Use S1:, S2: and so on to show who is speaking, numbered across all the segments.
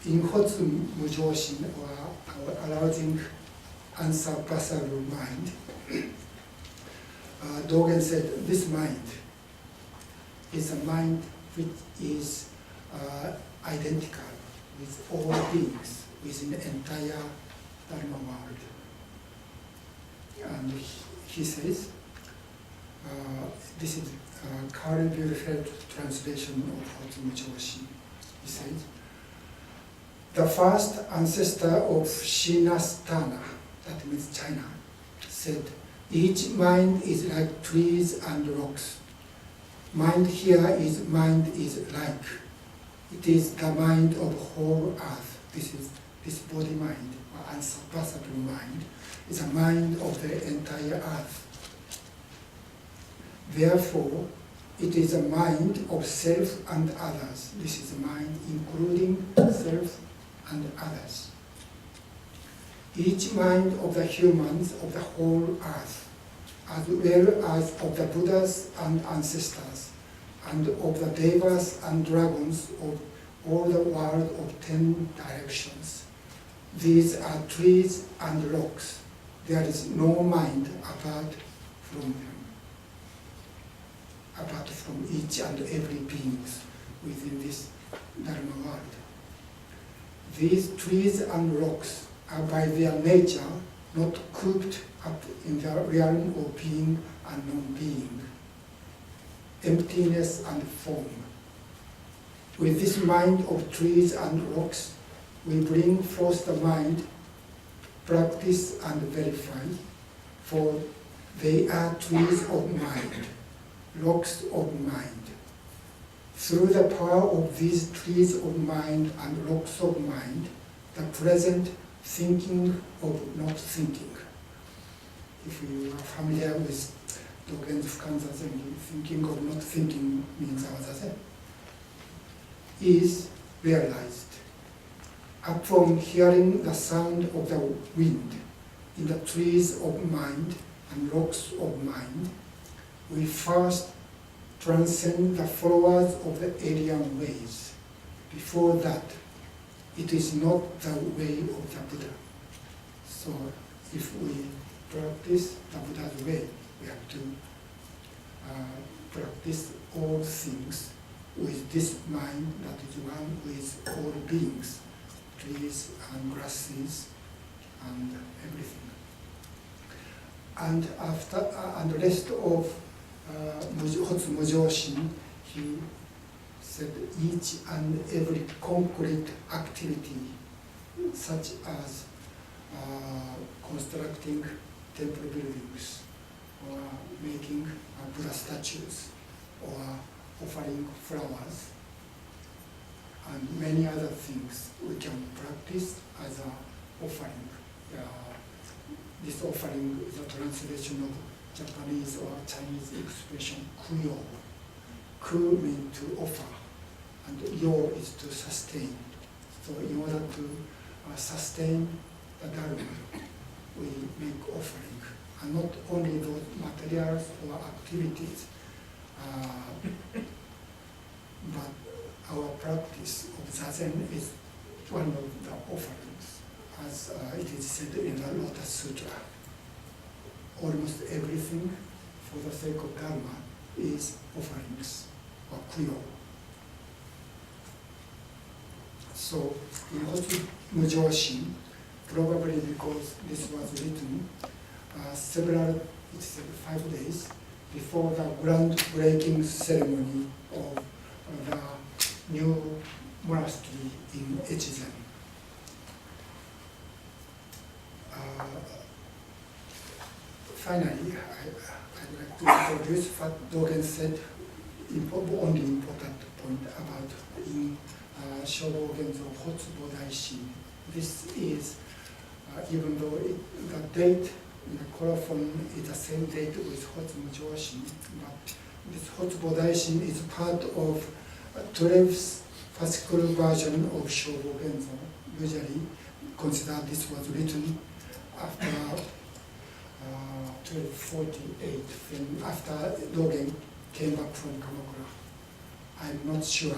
S1: in Hotsu Mujoshin, or arousing unsurpassable mind, Dogen said this mind is a mind which is identical with all beings within the entire Dharma world. And he says, this is Karl Bielefeld translation of Hotsu Mujoshin. He says, the first ancestor of Shinastana, that means China, said, each mind is like trees and rocks. Mind mind is like. It is the mind of whole earth. This body mind, or unsurpassable mind, is a mind of the entire earth. Therefore, it is a mind of self and others. This is a mind including self and others. Each mind of the humans of the whole earth, as well as of the Buddhas and ancestors, and of the devas and dragons of all the world of 10 directions. These are trees and rocks. There is no mind apart from them, apart from each and every being within this Dharma world. These trees and rocks are by their nature not cooped up in the realm of being and non-being, emptiness and form. With this mind of trees and rocks, we bring forth the mind, practice and verify, for they are trees of mind, rocks of mind. Through the power of these trees of mind and rocks of mind, the present thinking of not thinking. If you are familiar with Dogen's Fukan-zazen, thinking of not thinking means our-zazen, is realized. Upon hearing the sound of the wind in the trees of mind and rocks of mind, we first transcend the followers of the alien ways. Before that, it is not the way of the Buddha. So if we practice the Buddha's way, we have to practice all things with this mind that is one with all beings, trees and grasses and everything. And after and the rest of Hotsu Mujoshin, he said each and every concrete activity, such as constructing temple buildings, or making Buddha statues, or offering flowers, and many other things we can practice as an offering. This offering is a translation of Japanese or Chinese expression kuyo. Ku means to offer, and yo is to sustain. So in order to sustain the Dharma, we make offering, and not only those materials or activities, but our practice of Zazen is one of the offerings, as it is said in the Lotus Sutra. Almost everything for the sake of Dharma is offerings, or kuyo. So in Hotsu Mujoshin, probably because this was written it's 5 days before the groundbreaking ceremony of the new monastery in Echizen. Finally, I'd like to introduce what Dogen said, only important point about in Shobogenzo Hotsu Bodaishin. This is, even though the date in the colophon is the same date with Hotsu Mujoshin, but this Hotsu Bodaishin is part of 12th fascicle version of Shobogenzo. Usually consider this was written after 1248, when after Dogen came back from Kamakura. I'm not sure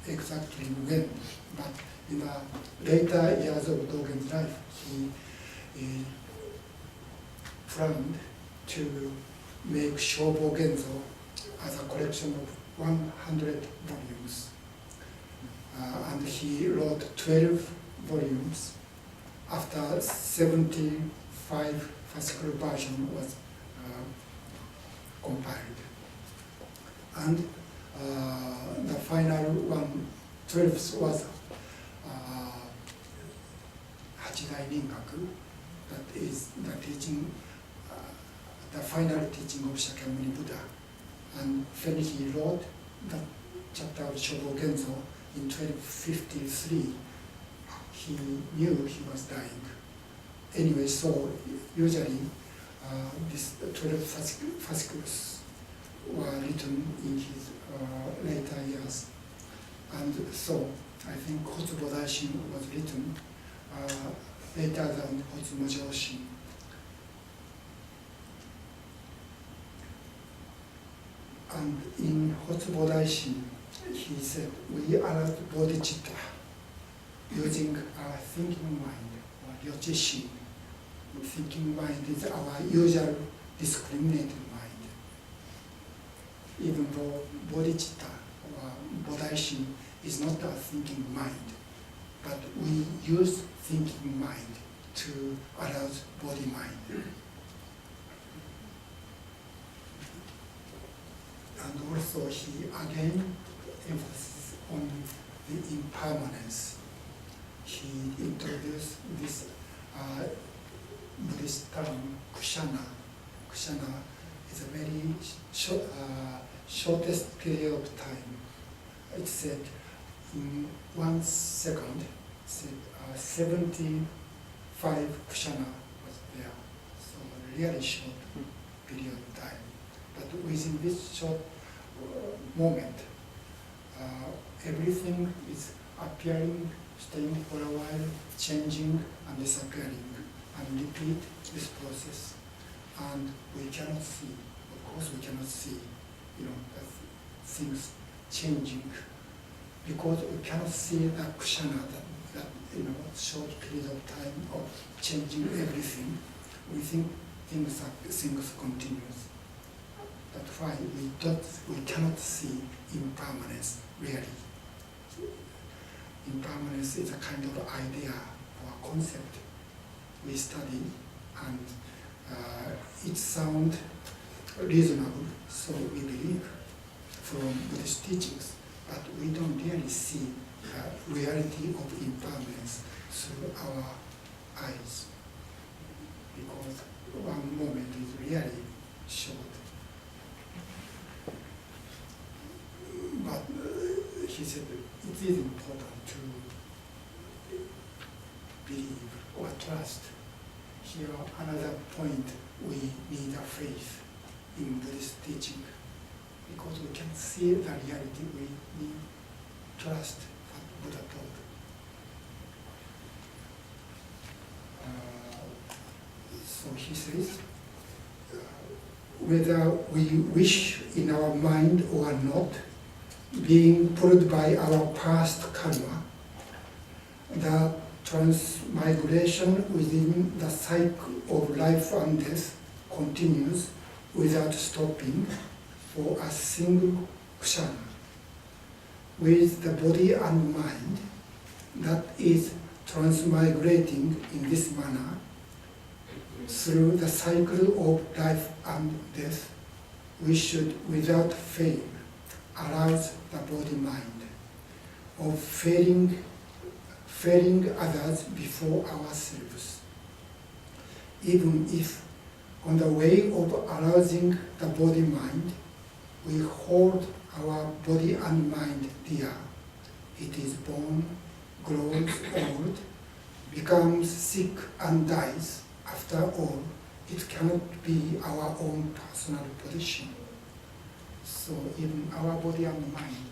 S1: exactly when, but in the later years of Dogen's life, he planned to make Shobo Genzo as a collection of 100 volumes. And he wrote 12 volumes after 75 fascicle version was compiled. And the final one, 12th, was Hachidai Ningaku, that is the teaching, the final teaching of Shakyamuni Buddha. And when he wrote that chapter of Shobo Genzo in 1253, he knew he was dying. Anyway, so usually these 12 fascicles were written in his later years. And so I think Hotsubo Daishin was written later than Hotsubo Joshin. And in Hotsubo Daishin, he said, we are bodhicitta, using our thinking mind, or yojishin. Thinking mind is our usual discriminated mind. Even though bodhicitta, or bodhishin, is not a thinking mind, but we use thinking mind to arouse body mind. And also he again emphasizes on the impermanence. He introduced this Buddhist term, kushana. Kushana is a very shortest period of time. It said in 1 second, said 75 kushana was there. So really short period of time. But within this short moment, everything is appearing, staying for a while, changing and disappearing, and repeat this process. And we cannot see, of course we cannot see, the things changing, because we cannot see the kushana, that short period of time of changing everything. We think things continues. That's why we cannot see impermanence really. Impermanence is a kind of idea or concept we study, and it sounds reasonable, so we believe from Buddhist teachings, but we don't really see the reality of impermanence through our eyes, because one moment is really short. But he said it is important to believe or trust. Here, another point, we need a faith in Buddhist teaching, because we can see the reality. We need trust what Buddha taught. So he says, whether we wish in our mind or not, being pulled by our past karma, the transmigration within the cycle of life and death continues without stopping for a single ksana. With the body and mind that is transmigrating in this manner through the cycle of life and death, we should without fail arouse the body-mind of failing others before ourselves. Even if on the way of arousing the body-mind, we hold our body and mind dear, it is born, grows old, becomes sick and dies. After all, it cannot be our own personal position. So even our body and mind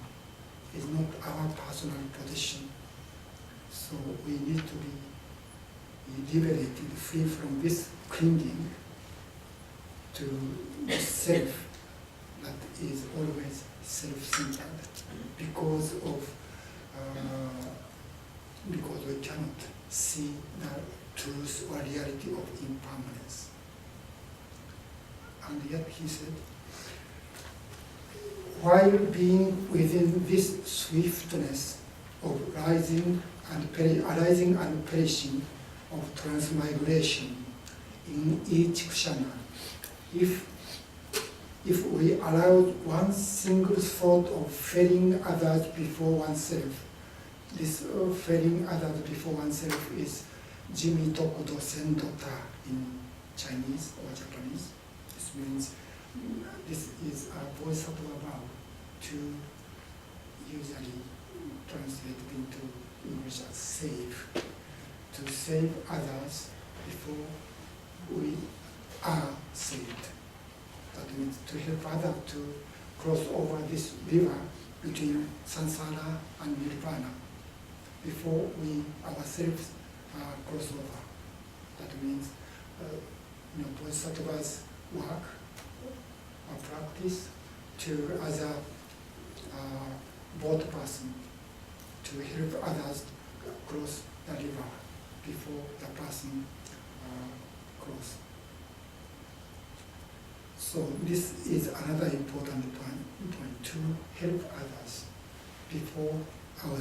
S1: is not our personal position. So we need to be liberated, free from this clinging to the self that is always self-centered because of because we cannot see the truth or reality of impermanence. And yet he said, while being within this swiftness of arising and perishing of transmigration in each kshana, if we allow one single thought of feeling others before oneself, this feeling others before oneself is jimi tokudo sendota in Chinese or Japanese. This means this is a bodhisattva vow to usually translate into English as save. To save others before we are saved. That means to help others to cross over this river between samsara and nirvana before we ourselves cross over. That means bodhisattvas work or practice to as a boat person to help others cross the river before the person cross. So this is another important point to help others before our